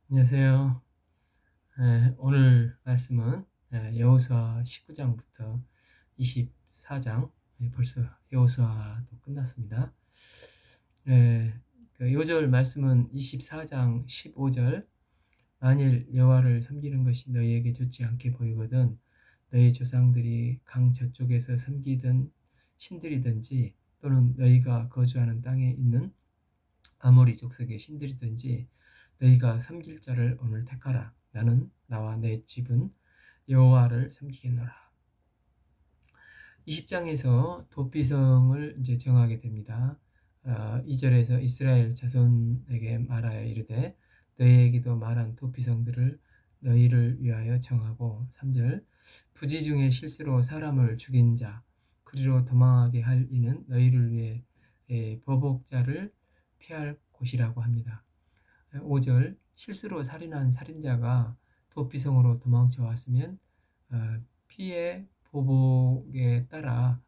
안녕하세요. 오늘 말씀은 여호수아 19장부터 24장, 벌써 여호수아도 끝났습니다. 그 요절 말씀은 24장 15절, 만일 여호와를 섬기는 것이 너희에게 좋지 않게 보이거든 너희 조상들이 강 저쪽에서 섬기던 신들이든지 또는 너희가 거주하는 땅에 있는 아모리 족속의 신들이든지 너희가 섬길 자를 오늘 택하라. 나는 나와 내 집은 여호와를 섬기겠노라. 20장에서 도피성을 이제 정하게 됩니다. 2절에서 이스라엘 자손에게 말하여 이르되 너희에게도 말한 도피성들을 너희를 위하여 정하고, 3절 부지 중에 실수로 사람을 죽인 자 그리로 도망하게 할 이는 너희를 위해 보복자를 피할 곳이라고 합니다. 5절 실수로 살인한 살인자가 도피성으로 도망쳐 왔으면 피해 보복에 따라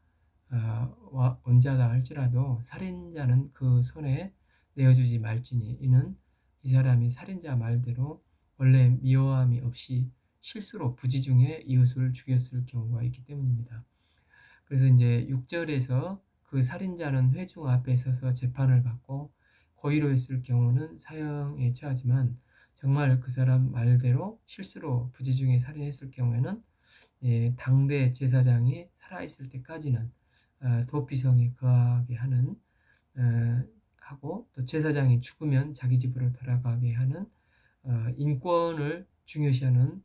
원자다 할지라도 살인자는 그 손에 내어주지 말지니 이는 이 사람이 살인자 말대로 원래 미워함이 없이 실수로 부지 중에 이웃을 죽였을 경우가 있기 때문입니다. 그래서 이제 6절에서 그 살인자는 회중 앞에 서서 재판을 받고 고의로 했을 경우는 사형에 처하지만, 정말 그 사람 말대로 실수로 부지 중에 살인했을 경우에는 당대 제사장이 살아있을 때까지는 도피성에 거하게 하는, 하고 또 제사장이 죽으면 자기 집으로 돌아가게 하는 인권을 중요시하는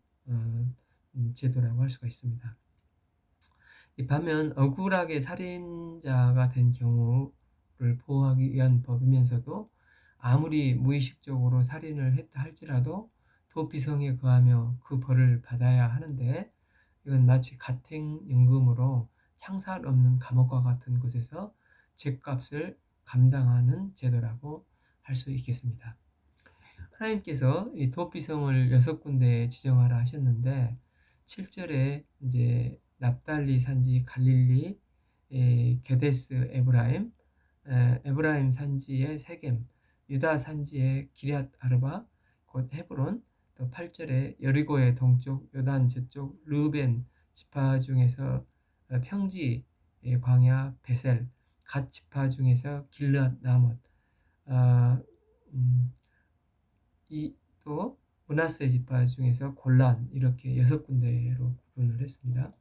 제도라고 할 수가 있습니다. 반면 억울하게 살인자가 된 경우를 보호하기 위한 법이면서도 아무리 무의식적으로 살인을 했다 할지라도 도피성에 거하며 그 벌을 받아야 하는데, 이건 마치 가택연금으로 창살 없는 감옥과 같은 곳에서 죗값을 감당하는 제도라고 할 수 있겠습니다. 하나님께서 이 도피성을 6군데에 지정하라 하셨는데, 7절에 이제 납달리 산지 갈릴리, 게데스 에브라임, 에브라임 산지의 세겜, 유다 산지의 기럇 아르바 곧 헤브론, 또 8절에 여리고의 동쪽 요단 저쪽 르벤 지파 중에서 평지 광야 베셀, 갓 지파 중에서 길르앗 라못, 또 므낫세 지파 중에서 골란, 이렇게 6군데로 구분을 했습니다.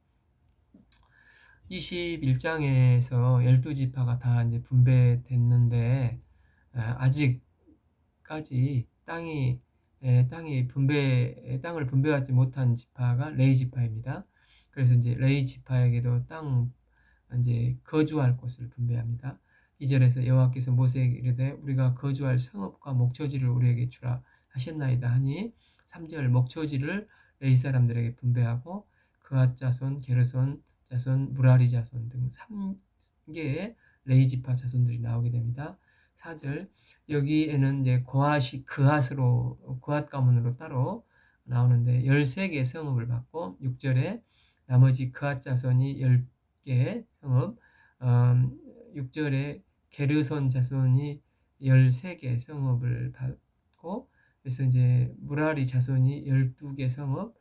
21장에서 12지파가 다 이제 분배됐는데 아직까지 땅을 분배받지 못한 지파가 레위 지파입니다. 그래서 이제 레위 지파에게도 땅 이제 거주할 곳을 분배합니다. 2절에서 여호와께서 모세에게 이르되 우리가 거주할 성읍과 목초지를 우리에게 주라 하셨나이다 하니, 3절 목초지를 레위 사람들에게 분배하고 그앗 자손, 게르손 자손, 무라리 자손 등 3개의 레위 지파 자손들이 나오게 됩니다. 4절 여기에는 이제 그앗 가문으로 따로 나오는데 13개의 성읍을 받고, 6절에 나머지 그앗 자손이 10개의 성읍, 6절에 게르손 자손이 13개 성읍을 받고, 그래서 이제 무라리 자손이 12개 성읍을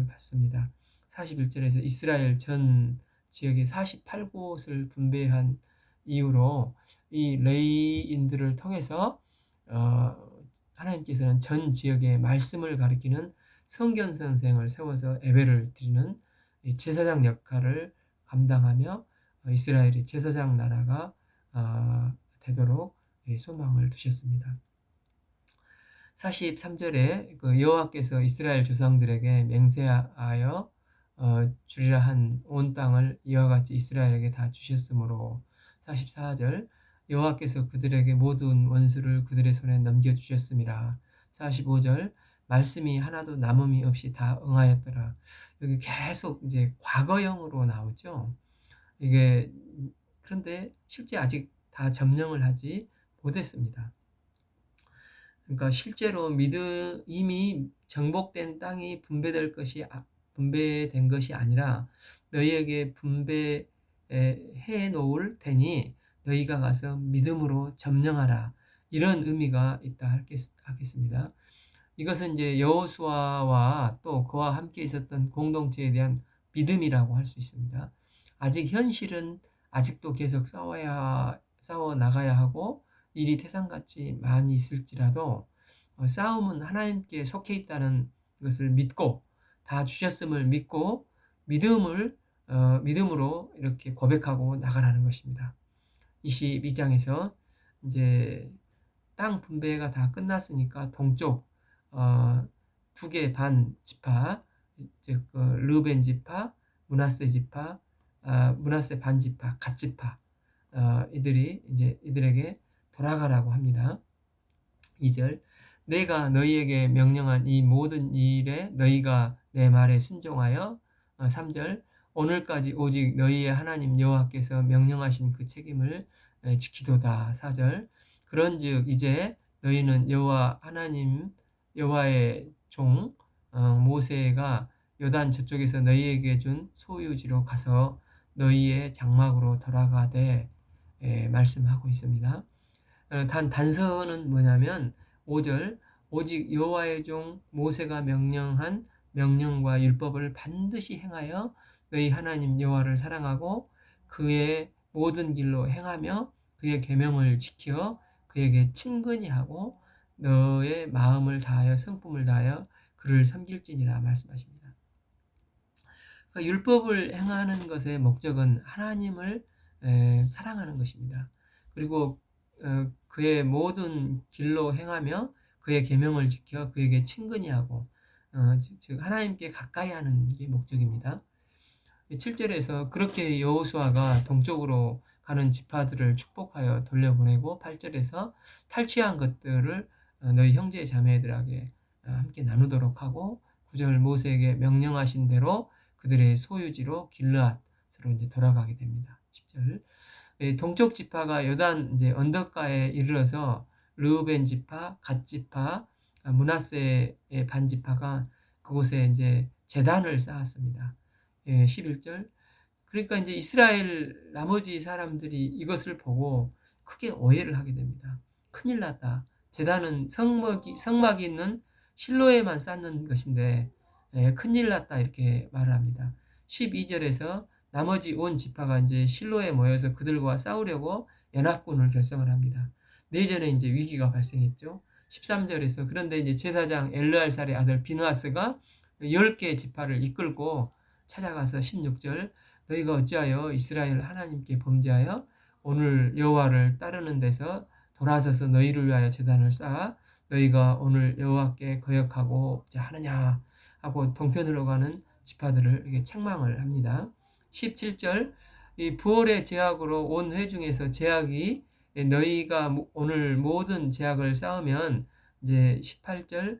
받습니다. 41절에서 이스라엘 전 지역에 48곳을 분배한 이후로 이 레위인들을 통해서 하나님께서는 전 지역에 말씀을 가르치는 성경 선생을 세워서 예배를 드리는 제사장 역할을 감당하며 이스라엘이 제사장 나라가 되도록 소망을 두셨습니다. 43절에 그 여호와께서 이스라엘 조상들에게 맹세하여 주리라 한 온 땅을 이와 같이 이스라엘에게 다 주셨으므로, 44절 여호와께서 그들에게 모든 원수를 그들의 손에 넘겨주셨음이라. 45절 말씀이 하나도 남음이 없이 다 응하였더라. 여기 계속 이제 과거형으로 나오죠. 이게 그런데 실제 아직 다 점령을 하지 못했습니다. 그러니까 실제로 이미 정복된 땅이 분배된 것이 아니라 너희에게 분배해 놓을 테니 너희가 가서 믿음으로 점령하라, 이런 의미가 있다 했습니다. 이것은 이제 여호수아와 또 그와 함께 있었던 공동체에 대한 믿음이라고 할 수 있습니다. 아직 현실은 아직도 계속 싸워 나가야 하고 일이 태산같이 많이 있을지라도 싸움은 하나님께 속해 있다는 것을 믿고 다 주셨음을 믿고 믿음으로 이렇게 고백하고 나가라는 것입니다. 22장에서 이제 땅 분배가 다 끝났으니까 동쪽 두 개 반 지파, 즉 르벤 지파, 므낫세 지파, 므낫세 반 지파, 갓 지파 이들이 이제 이들에게 돌아가라고 합니다. 2절 내가 너희에게 명령한 이 모든 일에 너희가 내 말에 순종하여 3절 오늘까지 오직 너희의 하나님 여호와께서 명령하신 그 책임을 지키도다. 4절 그런즉 이제 너희는 여호와 하나님 여호와의 종 모세가 요단 저쪽에서 너희에게 준 소유지로 가서 너희의 장막으로 돌아가되 말씀하고 있습니다. 단서는 뭐냐면 5절 오직 여호와의 종 모세가 명령한 명령과 율법을 반드시 행하여 너희 하나님 여호와를 사랑하고 그의 모든 길로 행하며 그의 계명을 지켜 그에게 친근히 하고 너의 마음을 다하여 성품을 다하여 그를 섬길지니라 말씀하십니다. 그러니까 율법을 행하는 것의 목적은 하나님을 사랑하는 것입니다. 그리고 그의 모든 길로 행하며 그의 계명을 지켜 그에게 친근히 하고 즉 하나님께 가까이 하는 게 목적입니다. 7절에서 그렇게 여호수아가 동쪽으로 가는 지파들을 축복하여 돌려보내고 8절에서 탈취한 것들을 너희 형제 자매들에게 함께 나누도록 하고 9절 모세에게 명령하신 대로 그들의 소유지로 길르앗으로 이제 돌아가게 됩니다. 10절 동쪽 지파가 요단 이제 언덕가에 이르러서 르우벤 지파, 갓 지파, 므낫세의 반 지파가 그곳에 이제 제단을 쌓았습니다. 11절 그러니까 이제 이스라엘 나머지 사람들이 이것을 보고 크게 오해를 하게 됩니다. 큰일 났다. 제단은 성막이 있는 실로에만 쌓는 것인데 큰일 났다 이렇게 말을 합니다. 12절에서 나머지 온 지파가 이제 실로에 모여서 그들과 싸우려고 연합군을 결성을 합니다. 내전에 이제 위기가 발생했죠. 13절에서 그런데 이제 제사장 엘르알살의 아들 비느하스가 10개 지파를 이끌고 찾아가서 16절 너희가 어찌하여 이스라엘 하나님께 범죄하여 오늘 여호와를 따르는 데서 돌아서서 너희를 위하여 제단을 쌓아 너희가 오늘 여호와께 거역하고 하느냐 하고 동편으로 가는 지파들을 이렇게 책망을 합니다. 17절 이 부활의 제약으로 온 회중에서 제약이 너희가 오늘 모든 제약을 쌓으면 이제 18절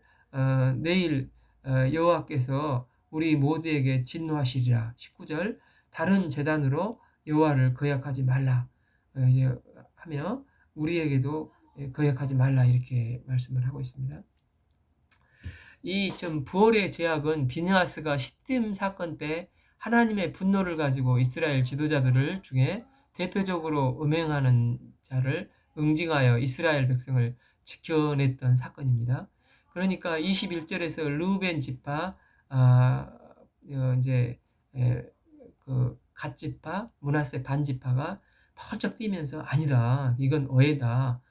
내일 여호와께서 우리 모두에게 진노하시리라. 19절 다른 제단으로 여호와를 거역하지 말라 이제 하며 우리에게도 거역하지 말라 이렇게 말씀을 하고 있습니다. 이 부활의 제약은 비느하스가 시딤 사건 때 하나님의 분노를 가지고 이스라엘 지도자들을 중에 대표적으로 음행하는 자를 응징하여 이스라엘 백성을 지켜냈던 사건입니다. 그러니까 21절에서 르우벤 지파 이제 그 갓 지파 므낫세 반 지파가 펄쩍 뛰면서 아니다 이건 오해다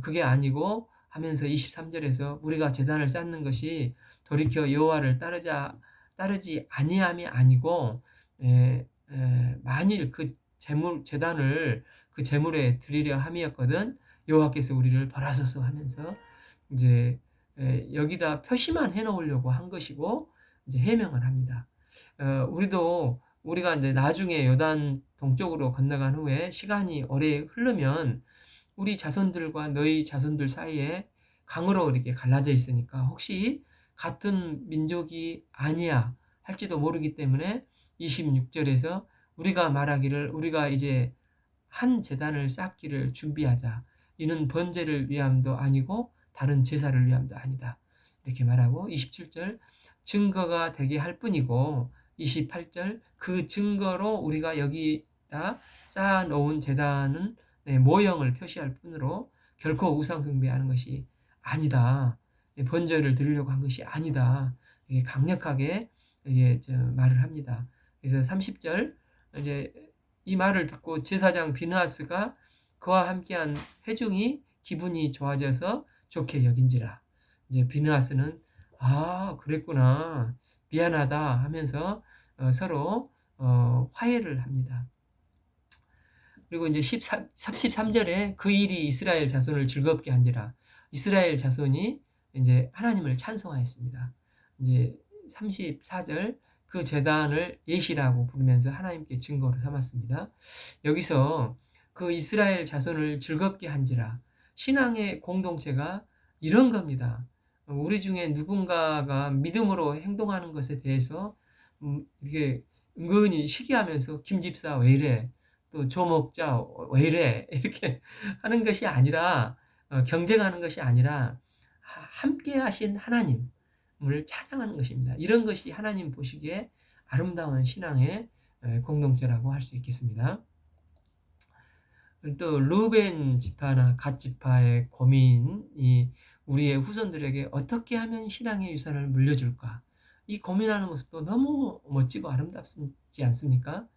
그게 아니고 하면서 23절에서 우리가 제단을 쌓는 것이 돌이켜 여호와를 따르지 아니함이 아니고 만일 그 제단을 그 제물에 드리려 함이었거든 여호와께서 우리를 벌하소서 하면서 이제 여기다 표시만 해놓으려고 한 것이고 이제 해명을 합니다. 우리가 이제 나중에 요단 동쪽으로 건너간 후에 시간이 오래 흐르면 우리 자손들과 너희 자손들 사이에 강으로 이렇게 갈라져 있으니까 혹시 같은 민족이 아니야 할지도 모르기 때문에 26절에서 우리가 말하기를 우리가 이제 한 제단을 쌓기를 준비하자. 이는 번제를 위함도 아니고 다른 제사를 위함도 아니다. 이렇게 말하고 27절 증거가 되게 할 뿐이고 28절 그 증거로 우리가 여기다 쌓아놓은 제단은 모형을 표시할 뿐으로 결코 우상 숭배하는 것이 아니다. 번제를 드리려고 한 것이 아니다. 이게 강력하게 이게 말을 합니다. 그래서 30절 이제 이 말을 듣고 제사장 비느하스가 그와 함께한 회중이 기분이 좋아져서 좋게 여긴지라. 이제 비느하스는 그랬구나. 미안하다 하면서 서로 화해를 합니다. 그리고 이제 13절에 그 일이 이스라엘 자손을 즐겁게 한지라. 이스라엘 자손이 이제 하나님을 찬송하였습니다. 이제 34절 그 제단을 예시라고 부르면서 하나님께 증거로 삼았습니다. 여기서 그 이스라엘 자손을 즐겁게 한지라. 신앙의 공동체가 이런 겁니다. 우리 중에 누군가가 믿음으로 행동하는 것에 대해서 이게 은근히 시기하면서 김 집사 왜 이래? 또 조목자 왜 이래? 이렇게 하는 것이 아니라 경쟁하는 것이 아니라 함께 하신 하나님을 찬양하는 것입니다. 이런 것이 하나님 보시기에 아름다운 신앙의 공동체라고 할 수 있겠습니다. 또 루벤 지파나 갓 지파의 고민이 우리의 후손들에게 어떻게 하면 신앙의 유산을 물려줄까? 이 고민하는 모습도 너무 멋지고 아름답지 않습니까?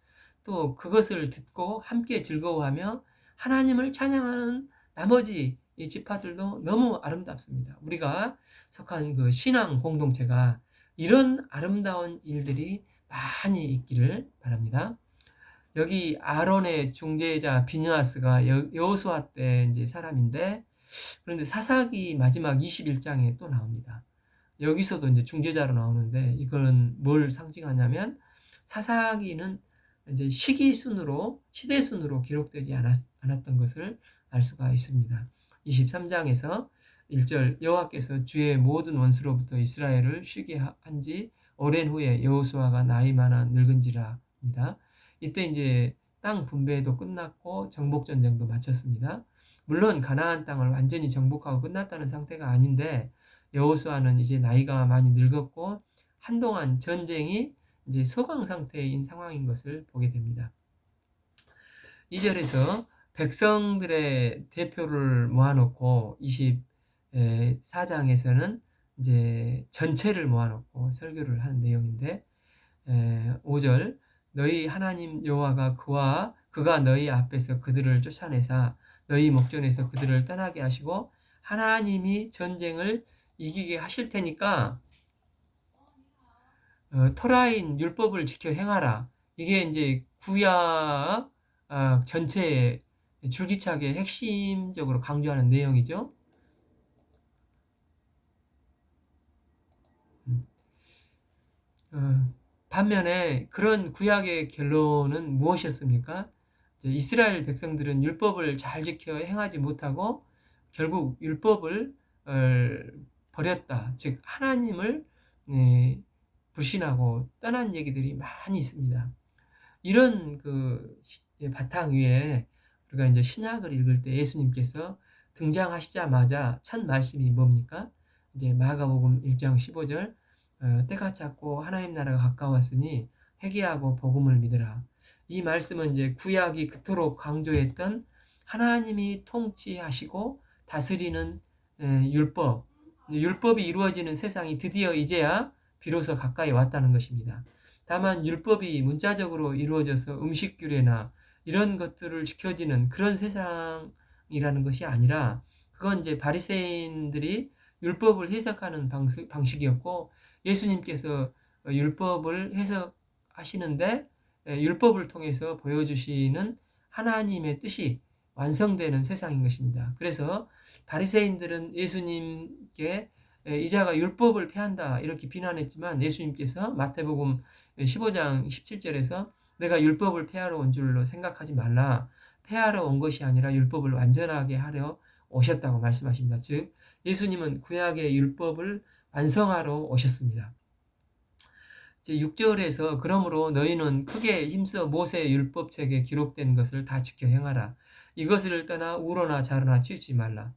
또 그것을 듣고 함께 즐거워하며 하나님을 찬양하는 나머지 이 지파들도 너무 아름답습니다. 우리가 속한 그 신앙 공동체가 이런 아름다운 일들이 많이 있기를 바랍니다. 여기 아론의 중재자 비느하스가 여호수아 때 이제 사람인데, 그런데 사사기 마지막 21장에 또 나옵니다. 여기서도 이제 중재자로 나오는데, 이거는 뭘 상징하냐면 사사기는 이제 시대 순으로 기록되지 않았던 것을 알 수가 있습니다. 23장에서 1절 여호와께서 주의 모든 원수로부터 이스라엘을 쉬게 한 지 오랜 후에 여호수아가 나이 많아 늙은지라입니다. 이때 이제 땅 분배도 끝났고 정복 전쟁도 마쳤습니다. 물론 가나안 땅을 완전히 정복하고 끝났다는 상태가 아닌데 여호수아는 이제 나이가 많이 늙었고 한동안 전쟁이 이제 소강 상태인 상황인 것을 보게 됩니다. 2절에서 백성들의 대표를 모아놓고 24장에서는 이제 전체를 모아놓고 설교를 하는 내용인데 5절 너희 하나님 여호와가 그가 너희 앞에서 그들을 쫓아내사 너희 목전에서 그들을 떠나게 하시고 하나님이 전쟁을 이기게 하실 테니까 토라인 율법을 지켜 행하라. 이게 이제 구약 전체에 줄기차게 핵심적으로 강조하는 내용이죠. 반면에 그런 구약의 결론은 무엇이었습니까? 이스라엘 백성들은 율법을 잘 지켜 행하지 못하고 결국 율법을 버렸다. 즉 하나님을 불신하고 떠난 얘기들이 많이 있습니다. 이런 그 바탕 위에 우리가 이제 신약을 읽을 때 예수님께서 등장하시자마자 첫 말씀이 뭡니까? 이제 마가복음 1장 15절 때가 찼고 하나님 나라가 가까웠으니 회개하고 복음을 믿으라. 이 말씀은 이제 구약이 그토록 강조했던 하나님이 통치하시고 다스리는 율법이 이루어지는 세상이 드디어 이제야 비로소 가까이 왔다는 것입니다. 다만 율법이 문자적으로 이루어져서 음식규례나 이런 것들을 지켜지는 그런 세상이라는 것이 아니라 그건 이제 바리새인들이 율법을 해석하는 방식이었고 예수님께서 율법을 해석하시는데 율법을 통해서 보여주시는 하나님의 뜻이 완성되는 세상인 것입니다. 그래서 바리새인들은 예수님께 이자가 율법을 폐한다 이렇게 비난했지만 예수님께서 마태복음 15장 17절에서 내가 율법을 폐하러 온 줄로 생각하지 말라. 폐하러 온 것이 아니라 율법을 완전하게 하려 오셨다고 말씀하십니다. 즉 예수님은 구약의 율법을 완성하러 오셨습니다. 6절에서 그러므로 너희는 크게 힘써 모세의 율법책에 기록된 것을 다 지켜 행하라. 이것을 떠나 우로나 자로나 치우치지 말라.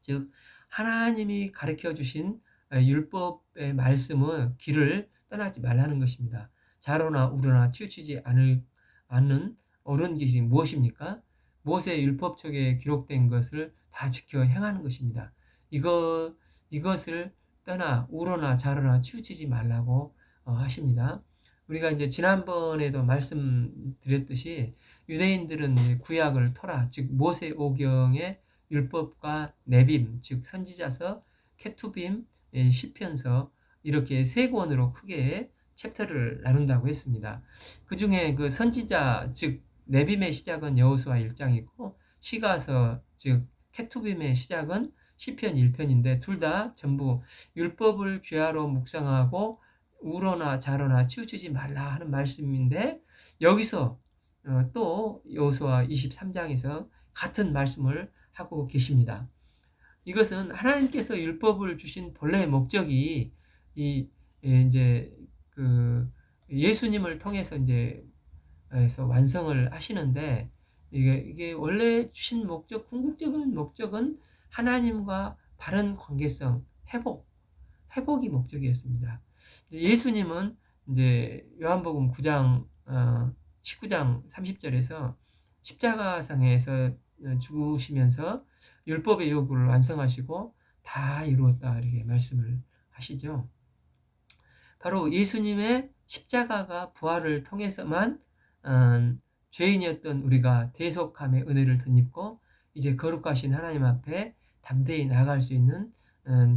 즉 하나님이 가르쳐 주신 율법의 말씀은 길을 떠나지 말라는 것입니다. 자로나 우로나 치우치지 않는 옳은 길이 무엇입니까? 모세의 율법책에 기록된 것을 다 지켜 행하는 것입니다. 이것을 떠나 우러나 좌로나 치우치지 말라고 하십니다. 우리가 이제 지난번에도 말씀드렸듯이 유대인들은 구약을 토라, 즉 모세오경의 율법과 네빔, 즉 선지자서, 케투빔, 시편서 이렇게 세 권으로 크게 챕터를 나눈다고 했습니다. 그 중에 그 선지자, 즉 네빔의 시작은 여호수아 1장이고 시가서, 즉 케투빔의 시작은 시편 1편인데 둘 다 전부 율법을 죄하로 묵상하고 우러나 좌로나 치우치지 말라 하는 말씀인데, 여기서 또 여호수아 23장에서 같은 말씀을 하고 계십니다. 이것은 하나님께서 율법을 주신 본래의 목적이 이제 그 예수님을 통해서 이제 해서 완성을 하시는데, 이게 원래 주신 목적, 궁극적인 목적은 하나님과 바른 관계성, 회복이 목적이었습니다. 예수님은 이제 요한복음 9장 19장 30절에서 십자가상에서 죽으시면서 율법의 요구를 완성하시고 다 이루었다 이렇게 말씀을 하시죠. 바로 예수님의 십자가가 부활을 통해서만 죄인이었던 우리가 대속함의 은혜를 덧입고 이제 거룩하신 하나님 앞에 담대히 나아갈 수 있는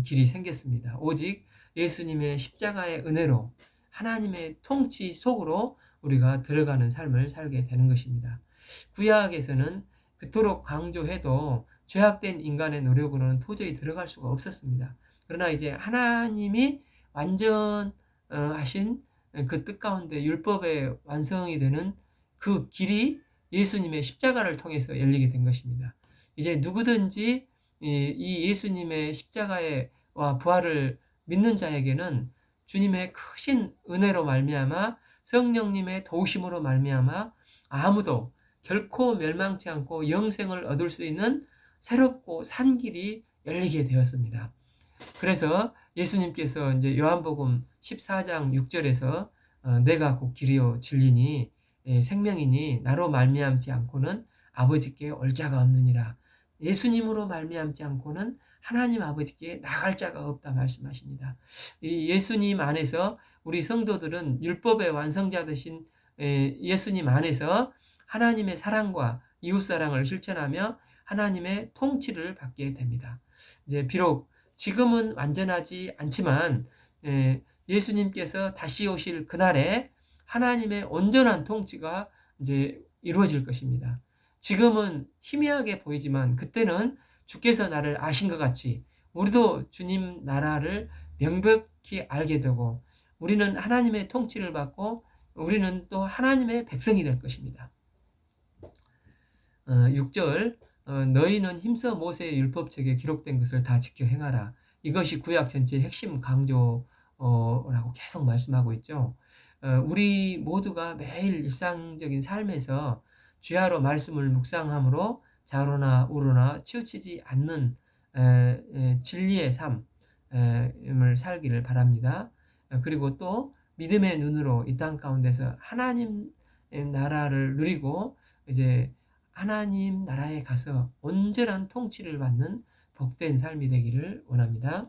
길이 생겼습니다. 오직 예수님의 십자가의 은혜로 하나님의 통치 속으로 우리가 들어가는 삶을 살게 되는 것입니다. 구약에서는 그토록 강조해도 죄악된 인간의 노력으로는 도저히 들어갈 수가 없었습니다. 그러나 이제 하나님이 완전 하신 그 뜻 가운데 율법의 완성이 되는 그 길이 예수님의 십자가를 통해서 열리게 된 것입니다. 이제 누구든지 이 예수님의 십자가와 부활을 믿는 자에게는 주님의 크신 은혜로 말미암아 성령님의 도우심으로 말미암아 아무도 결코 멸망치 않고 영생을 얻을 수 있는 새롭고 산 길이 열리게 되었습니다. 그래서 예수님께서 이제 요한복음 14장 6절에서 내가 곧 길이요 진리니 생명이니 나로 말미암지 않고는 아버지께 올 자가 없느니라. 예수님으로 말미암지 않고는 하나님 아버지께 나갈 자가 없다 말씀하십니다. 이 예수님 안에서 우리 성도들은 율법의 완성자 되신 예수님 안에서 하나님의 사랑과 이웃사랑을 실천하며 하나님의 통치를 받게 됩니다. 이제 비록 지금은 완전하지 않지만 예수님께서 다시 오실 그날에 하나님의 온전한 통치가 이제 이루어질 것입니다. 지금은 희미하게 보이지만 그때는 주께서 나를 아신 것 같이 우리도 주님 나라를 명백히 알게 되고 우리는 하나님의 통치를 받고 우리는 또 하나님의 백성이 될 것입니다. 6절 너희는 힘써 모세의 율법책에 기록된 것을 다 지켜 행하라. 이것이 구약 전체의 핵심 강조라고 계속 말씀하고 있죠. 우리 모두가 매일 일상적인 삶에서 주야로 말씀을 묵상함으로 좌로나 우로나 치우치지 않는 진리의 삶을 살기를 바랍니다. 그리고 또 믿음의 눈으로 이 땅 가운데서 하나님 나라를 누리고 이제 하나님 나라에 가서 온전한 통치를 받는 복된 삶이 되기를 원합니다.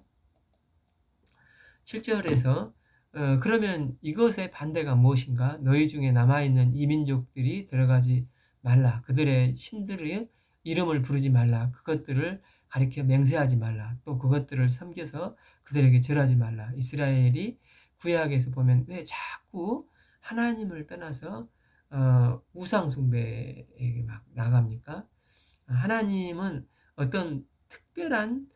7절에서 그러면 이것의 반대가 무엇인가? 너희 중에 남아있는 이민족들이 들어가지 말라. 그들의 신들의 이름을 부르지 말라. 그것들을 가리켜 맹세하지 말라. 또 그것들을 섬겨서 그들에게 절하지 말라. 이스라엘이 구약에서 보면 왜 자꾸 하나님을 떠나서 우상 숭배에 막 나갑니까? 하나님은 어떤 특별한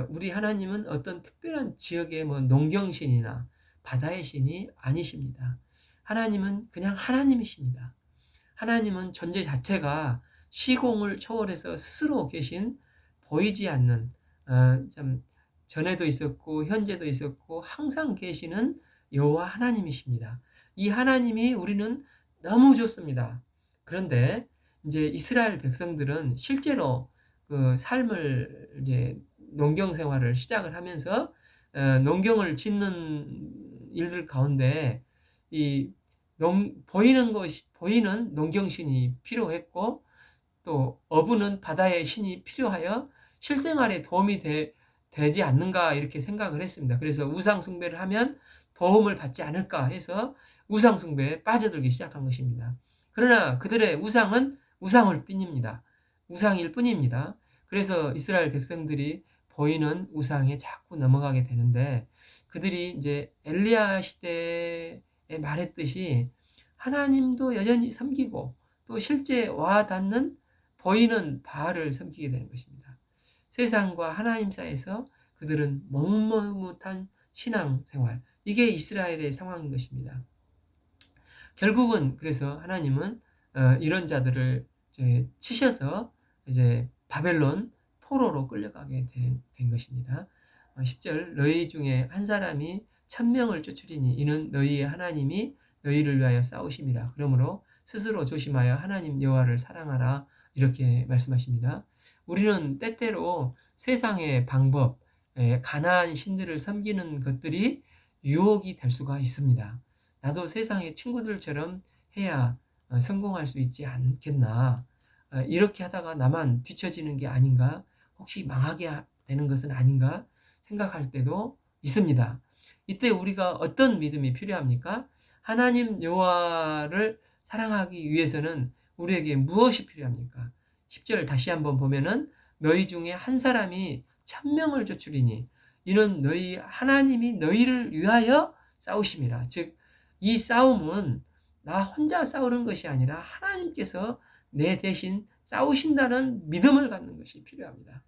우리 하나님은 어떤 특별한 지역의 뭐 농경신이나 바다의 신이 아니십니다. 하나님은 그냥 하나님이십니다. 하나님은 존재 자체가 시공을 초월해서 스스로 계신 보이지 않는 참 전에도 있었고 현재도 있었고 항상 계시는 여호와 하나님이십니다. 이 하나님이 우리는 너무 좋습니다. 그런데 이제 이스라엘 백성들은 실제로 그 삶을 이제 농경 생활을 시작을 하면서 농경을 짓는 일들 가운데 이 보이는 농경신이 필요했고 또 어부는 바다의 신이 필요하여 실생활에 도움이 되지 않는가 이렇게 생각을 했습니다. 그래서 우상 숭배를 하면 도움을 받지 않을까 해서 우상 숭배에 빠져들기 시작한 것입니다. 그러나 그들의 우상은 우상일 뿐입니다. 우상일 뿐입니다. 그래서 이스라엘 백성들이 보이는 우상에 자꾸 넘어가게 되는데, 그들이 이제 엘리야 시대에 말했듯이 하나님도 여전히 섬기고 또 실제 와 닿는 보이는 바알을 섬기게 되는 것입니다. 세상과 하나님 사이에서 그들은 머뭇한 신앙생활, 이게 이스라엘의 상황인 것입니다. 결국은 그래서 하나님은 이런 자들을 이제 치셔서 이제 바벨론 포로로 끌려가게 된 것입니다. 10절, 너희 중에 한 사람이 1000명을 쫓으리니 이는 너희의 하나님이 너희를 위하여 싸우심이라. 그러므로 스스로 조심하여 하나님 여호와를 사랑하라. 이렇게 말씀하십니다. 우리는 때때로 세상의 방법, 가나안 신들을 섬기는 것들이 유혹이 될 수가 있습니다. 나도 세상의 친구들처럼 해야 성공할 수 있지 않겠나. 이렇게 하다가 나만 뒤처지는 게 아닌가. 혹시 망하게 되는 것은 아닌가 생각할 때도 있습니다. 이때 우리가 어떤 믿음이 필요합니까? 하나님 여호와를 사랑하기 위해서는 우리에게 무엇이 필요합니까? 10절 다시 한번 보면은 너희 중에 한 사람이 1000명을 쫓으리니 이는 너희 하나님이 너희를 위하여 싸우심이라. 즉 이 싸움은 나 혼자 싸우는 것이 아니라 하나님께서 내 대신 싸우신다는 믿음을 갖는 것이 필요합니다.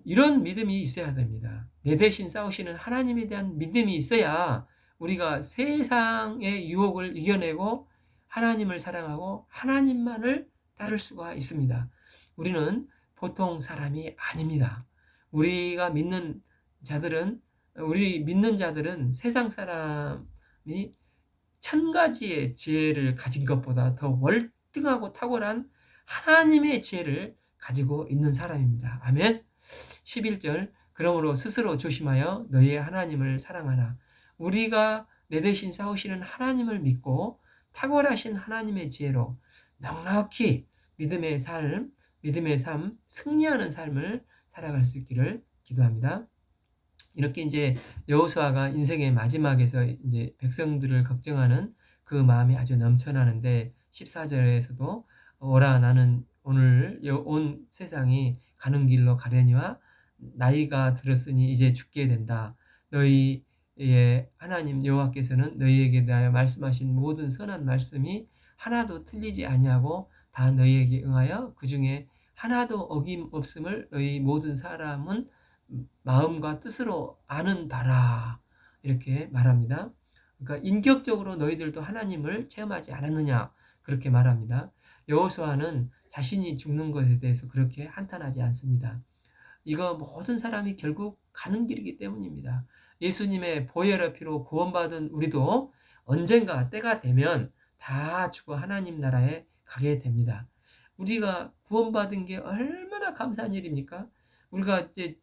이런 믿음이 있어야 됩니다. 내 대신 싸우시는 하나님에 대한 믿음이 있어야 우리가 세상의 유혹을 이겨내고 하나님을 사랑하고 하나님만을 따를 수가 있습니다. 우리는 보통 사람이 아닙니다. 우리 믿는 자들은 세상 사람이 1000가지의 지혜를 가진 것보다 더 월등하고 탁월한 하나님의 지혜를 가지고 있는 사람입니다. 아멘. 11절, 그러므로 스스로 조심하여 너희의 하나님을 사랑하라. 우리가 내 대신 싸우시는 하나님을 믿고 탁월하신 하나님의 지혜로 넉넉히 믿음의 삶, 승리하는 삶을 살아갈 수 있기를 기도합니다. 이렇게 이제 여호수아가 인생의 마지막에서 이제 백성들을 걱정하는 그 마음이 아주 넘쳐나는데, 14절에서도 오라 나는 오늘 온 세상이 가는 길로 가려니와 나이가 들었으니 이제 죽게 된다. 너희의 하나님 여호와께서는 너희에게 대하여 말씀하신 모든 선한 말씀이 하나도 틀리지 아니하고 다 너희에게 응하여 그 중에 하나도 어김없음을 너희 모든 사람은 마음과 뜻으로 아는 바라. 이렇게 말합니다. 그러니까 인격적으로 너희들도 하나님을 체험하지 않았느냐, 그렇게 말합니다. 여호수아는 자신이 죽는 것에 대해서 그렇게 한탄하지 않습니다. 이거 모든 사람이 결국 가는 길이기 때문입니다. 예수님의 보혈의 피로 구원받은 우리도 언젠가 때가 되면 다 죽어 하나님 나라에 가게 됩니다. 우리가 구원받은 게 얼마나 감사한 일입니까? 우리가 이제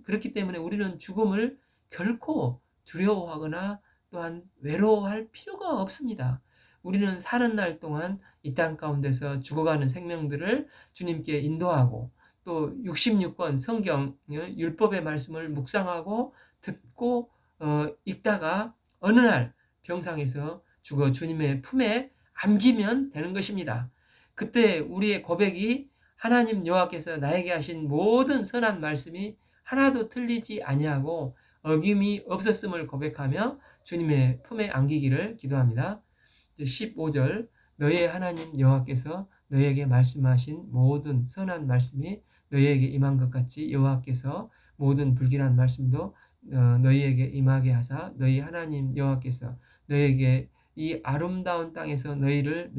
그렇기 때문에 우리는 죽음을 결코 두려워하거나 또한 외로워할 필요가 없습니다. 우리는 사는 날 동안 이 땅 가운데서 죽어가는 생명들을 주님께 인도하고 또 66권 성경 율법의 말씀을 묵상하고 듣고 읽다가 어느 날 병상에서 죽어 주님의 품에 안기면 되는 것입니다. 그때 우리의 고백이 하나님 여호와께서 나에게 하신 모든 선한 말씀이 하나도 틀리지 아니하고 어김이 없었음을 고백하며 주님의 품에 안기기를 기도합니다. 15절, 너희의 하나님 여호와께서 너희에게 말씀하신 모든 선한 말씀이 너희에게 임한 것 같이 여호와께서 모든 불길한 말씀도 너희에게 임하게 하사 너희 하나님 여호와께서 너희에게 이 아름다운 땅에서 너희를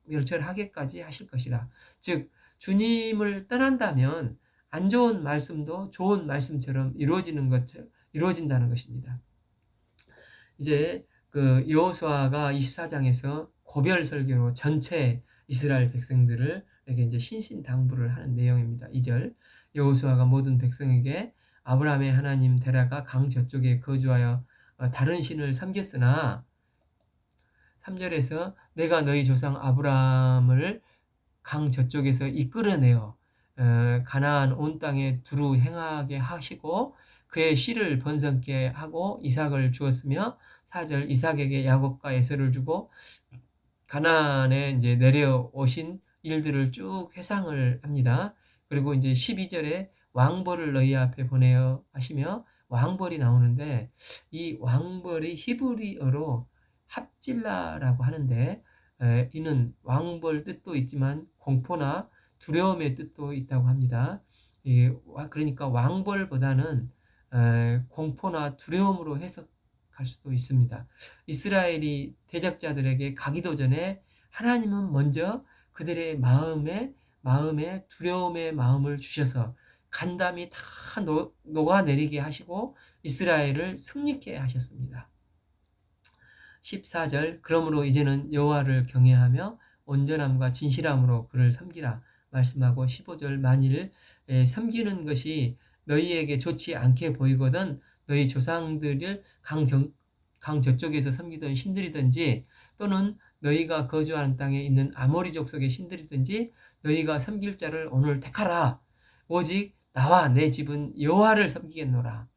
멸절하게까지 하실 것이라. 즉 주님을 떠난다면 안 좋은 말씀도 좋은 말씀처럼 이루어진다는 것입니다. 이제 그 여호수아가 24장에서 고별 설교로 전체 이스라엘 백성들에게 이제 신신당부를 하는 내용입니다. 2절, 여호수아가 모든 백성에게 아브라함의 하나님 데라가 강 저쪽에 거주하여 다른 신을 섬겼으나 3절에서 내가 너희 조상 아브라함을 강 저쪽에서 이끌어내어 가나안 온 땅에 두루 행하게 하시고 그의 씨를 번성케 하고 이삭을 주었으며 4절 이삭에게 야곱과 에서를 주고 가나안에 이제 내려오신 일들을 쭉 회상을 합니다. 그리고 이제 12절에 왕벌을 너희 앞에 보내어 하시며 왕벌이 나오는데 이 왕벌이 히브리어로 합질라라고 하는데 이는 왕벌 뜻도 있지만 공포나 두려움의 뜻도 있다고 합니다. 그러니까 왕벌보다는 공포나 두려움으로 해석할 수도 있습니다. 이스라엘이 대적자들에게 가기도 전에 하나님은 먼저 그들의 마음에 두려움의 마음을 주셔서 간담이 다 녹아내리게 하시고 이스라엘을 승리케 하셨습니다. 14절 그러므로 이제는 여호와를 경외하며 온전함과 진실함으로 그를 섬기라 말씀하고 15절 만일 섬기는 것이 너희에게 좋지 않게 보이거든 너희 조상들을 강 저쪽에서 섬기던 신들이든지 또는 너희가 거주하는 땅에 있는 아모리 족속의 신들이든지 너희가 섬길 자를 오늘 택하라. 오직 나와 내 집은 여호와를 섬기겠노라.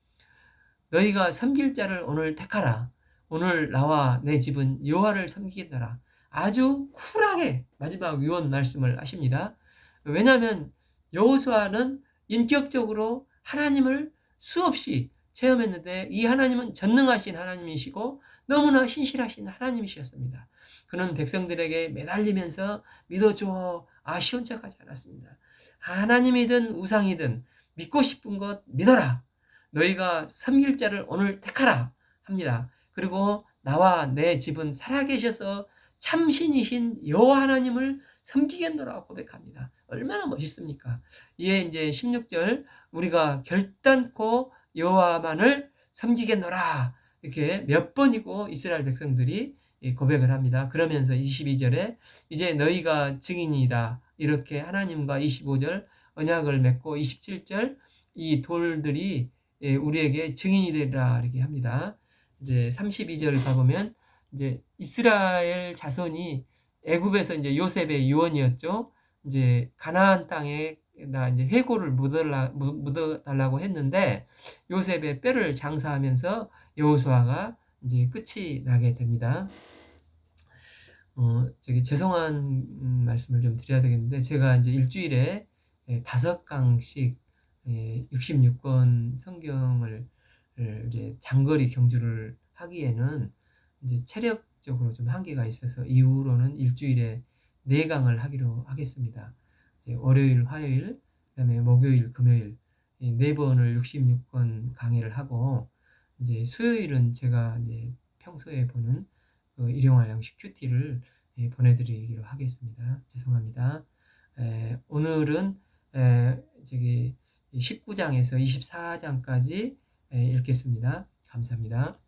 너희가 섬길 자를 오늘 택하라. 오늘 나와 내 집은 여호와를 섬기겠노라. 아주 쿨하게 마지막 유언 말씀을 하십니다. 왜냐하면 여호수아는 인격적으로 하나님을 수없이 체험했는데 이 하나님은 전능하신 하나님이시고 너무나 신실하신 하나님이셨습니다. 그는 백성들에게 매달리면서 믿어줘 시원찮하지 않았습니다. 하나님이든 우상이든 믿고 싶은 것 믿어라. 너희가 섬길 자를 오늘 택하라 합니다. 그리고 나와 내 집은 살아계셔서 참신이신 여호와 하나님을 섬기겠노라 고백합니다. 얼마나 멋있습니까? 이에 이제 16절 우리가 결단코 여호와만을 섬기겠노라 이렇게 몇 번이고 이스라엘 백성들이 고백을 합니다. 그러면서 22절에 이제 너희가 증인이다 이렇게 하나님과 25절 언약을 맺고 27절 이 돌들이 우리에게 증인이 되리라 이렇게 합니다. 이제 32절 가보면 이제 이스라엘 자손이 애굽에서 이제 요셉의 유언이었죠. 이제 가나안 땅에 이제 회고를 묻어달라고 했는데 요셉의 뼈를 장사하면서 여호수아가 이제 끝이 나게 됩니다. 죄송한 말씀을 좀 드려야 되겠는데 제가 이제 일주일에 5강씩 66권 성경을 이제 장거리 경주를 하기에는 이제 체력적으로 좀 한계가 있어서 이후로는 일주일에 4강을 하기로 하겠습니다. 이제 월요일, 화요일, 그다음에 목요일, 금요일 이 4번을 66권 강의를 하고 이제 수요일은 제가 이제 평소에 보는 일용할 양식 큐티를 보내드리기로 하겠습니다. 죄송합니다. 오늘은 19장에서 24장까지 읽겠습니다. 감사합니다.